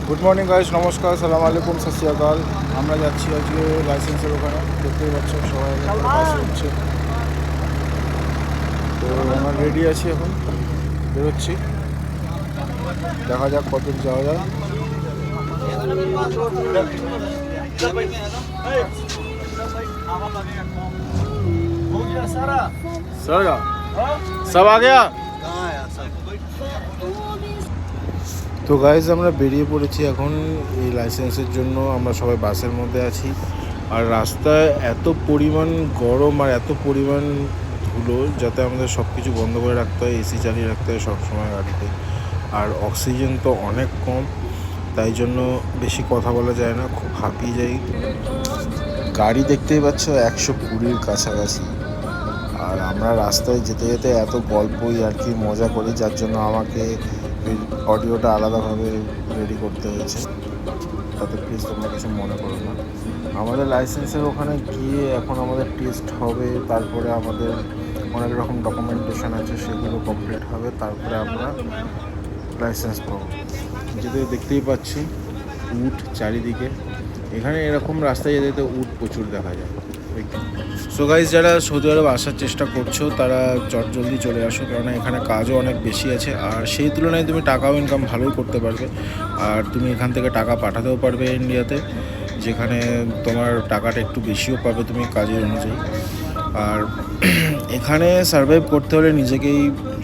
Good morning guys, নমস্কার, সালাম আলাইকুম, সত শ্রী আকাল। আমরা যাচ্ছি আজকে লাইসেন্সের ওখানে। দেখতেই পাচ্ছ সবাই বাসে উঠছে। তো আমরা রেডি আছি, এখন বেরোচ্ছি। দেখা যাক কত যাওয়া যায়। সব আ গয়া। তো গাইজ আমরা বেরিয়ে পড়েছি এখন এই লাইসেন্সের জন্য। আমরা সবাই বাসের মধ্যে আছি। আর রাস্তায় এত পরিমাণ গরম আর এত পরিমাণ ধুলো, যাতে আমাদের সব কিছু বন্ধ করে রাখতে হয়, এসি চালিয়ে রাখতে হয় সবসময় গাড়িতে। আর অক্সিজেন তো অনেক কম, তাই জন্য বেশি কথা বলা যায় না, খুব হাঁপিয়ে যাই। গাড়ি দেখতেই পাচ্ছ 120-র কাছাকাছি। আর আমরা রাস্তায় যেতে যেতে এত গল্পই আর কি মজা করি, যার জন্য আমাকে অডিওটা আলাদাভাবে রেডি করতে হয়েছে। তাতে প্লিজ তোমরা কিছু মনে করো না। আমাদের লাইসেন্সের ওখানে গিয়ে এখন আমাদের টেস্ট হবে, তারপরে আমাদের অনেক রকম ডকুমেন্টেশন আছে, সেগুলো কমপ্লিট হবে, তারপরে আমরা লাইসেন্স পাবো। যেতে দেখতেই পাচ্ছি উট চারিদিকে। এখানে এরকম রাস্তায় যেতে যেতে উট প্রচুর দেখা যায়। সো গাইজ, যারা সৌদি আরব আসার চেষ্টা করছো তারা জলদি চলে আসো, কারণ এখানে কাজও অনেক বেশি আছে। আর সেই তুলনায় তুমি টাকাও ইনকাম ভালোই করতে পারবে। আর তুমি এখান থেকে টাকা পাঠাতেও পারবে ইন্ডিয়াতে, যেখানে তোমার টাকাটা একটু বেশিও পাবে তুমি কাজের অনুযায়ী। আর এখানে সার্ভাইভ করতে হলে নিজেকেই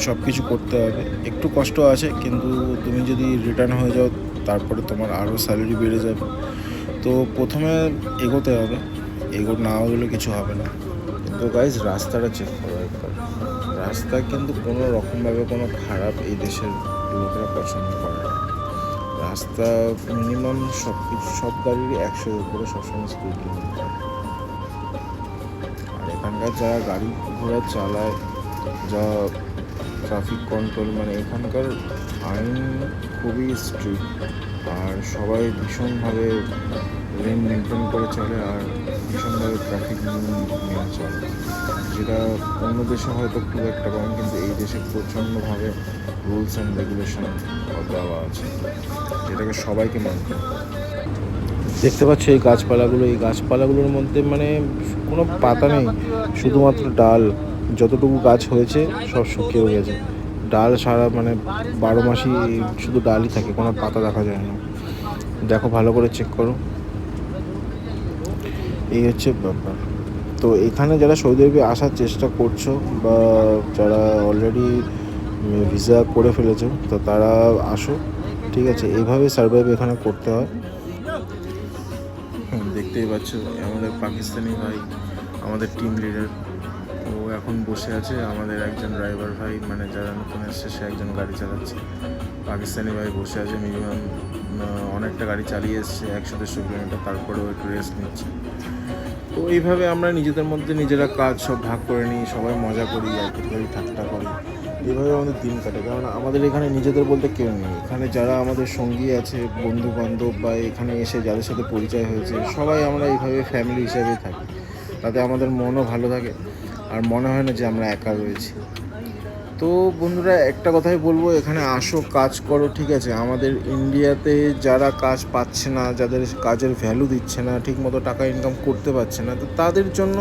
সব কিছু করতে হবে। একটু কষ্ট আছে, কিন্তু তুমি যদি রিটার্ন হয়ে যাও তারপরে তোমার আরও স্যালারি বেড়ে যাবে। তো প্রথমে এগোতে হবে, না হলে কিছু হবে না। তো গাইজ, রাস্তাটা চেক করো একবার। রাস্তা কিন্তু কোনো রকমভাবে কোনো খারাপ এই দেশের লোকেরা পছন্দ করে না। রাস্তা মিনিমাম সব গাড়িরই 100-এর উপরে সবসময় স্পিড লিমিট থাকে। আর এখানকার যারা গাড়ি ঘোড়া চালায়, যা ট্রাফিক কন্ট্রোল, মানে এখানকার আইন খুবই স্ট্রিক্ট। আর সবাই ভীষণভাবে লেন মেনটেন করে চলে, আর ভীষণভাবে ট্রাফিক নিয়ম মেনে চলে, যেটা অন্য দেশে হয়তো খুব একটা কম, কিন্তু এই দেশে প্রচণ্ডভাবে রুলস অ্যান্ড রেগুলেশন দেওয়া আছে, যেটাকে সবাইকে মানতে হবে। দেখতে পাচ্ছ এই গাছপালাগুলোর মধ্যে মানে কোনো পাতা নেই, শুধুমাত্র ডাল। যতটুকু গাছ হয়েছে সব শুকিয়ে গেছে। ডাল সারা মানে 12 মাসই শুধু ডালই থাকে, কোনো পাতা দেখা যায় না। দেখো, ভালো করে চেক করো। এই হচ্ছে ব্যাপার। তো এখানে যারা সৌদি আরবে আসার চেষ্টা করছো, বা যারা অলরেডি ভিসা করে ফেলেছো, তো তারা আসো, ঠিক আছে? এইভাবে সার্ভাইভ এখানে করতে হয়। দেখতেই পাচ্ছ আমাদের পাকিস্তানি ভাই, আমাদের টিম লিডার, ও এখন বসে আছে। আমাদের একজন ড্রাইভার ভাই, মানে যারা নতুন এসছে, সে একজন গাড়ি চালাচ্ছে। পাকিস্তানি ভাই বসে আছে, মিনিমাম অনেকটা গাড়ি চালিয়ে এসছে, 100-150 কিলোমিটার, তারপরেও একটু রেস্ট নিচ্ছে। তো এইভাবে আমরা নিজেদের মধ্যে নিজেরা কাজ সব ভাগ করে নিই, সবাই মজা করি, আর কি করি, ঠাট্টা করি। এইভাবে আমাদের দিন কাটে, কারণ আমাদের এখানে নিজেদের বলতে কেউ নেই। এখানে যারা আমাদের সঙ্গী আছে, বন্ধু বান্ধব, বা এখানে এসে যাদের সাথে পরিচয় হয়েছে, সবাই আমরা এইভাবে ফ্যামিলি হিসাবেই থাকি। তাতে আমাদের মনও ভালো থাকে, আর মনে হয় না যে আমরা একা রয়েছি। তো বন্ধুরা, একটা কথাই বলবো, এখানে আসো, কাজ করো, ঠিক আছে? আমাদের ইন্ডিয়াতে যারা কাজ পাচ্ছে না, যাদের কাজের ভ্যালু দিচ্ছে না, ঠিকমতো টাকা ইনকাম করতে পারছে না, তো তাদের জন্য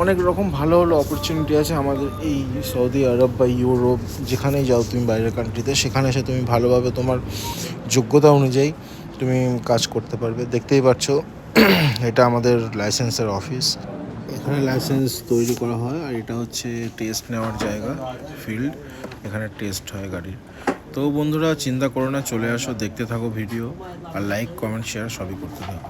অনেক রকম ভালো ভালো অপরচুনিটি আছে আমাদের এই সৌদি আরব বা ইউরোপ, যেখানেই যাও তুমি বাইরের কান্ট্রিতে, সেখানে এসে তুমি ভালোভাবে তোমার যোগ্যতা অনুযায়ী তুমি কাজ করতে পারবে। দেখতেই পাচ্ছ এটা আমাদের লাইসেন্সের অফিস। এখানে লাইসেন্স তৈরি করা হয়, আর এটা হচ্ছে টেস্ট নেওয়ার জায়গা, ফিল্ড। এখানে টেস্ট হয় গাড়ির। তো বন্ধুরা, চিন্তা করো না, চলে আসো, দেখতে থাকো ভিডিও, আর লাইক, কমেন্ট, শেয়ার সবই করতে থাকো।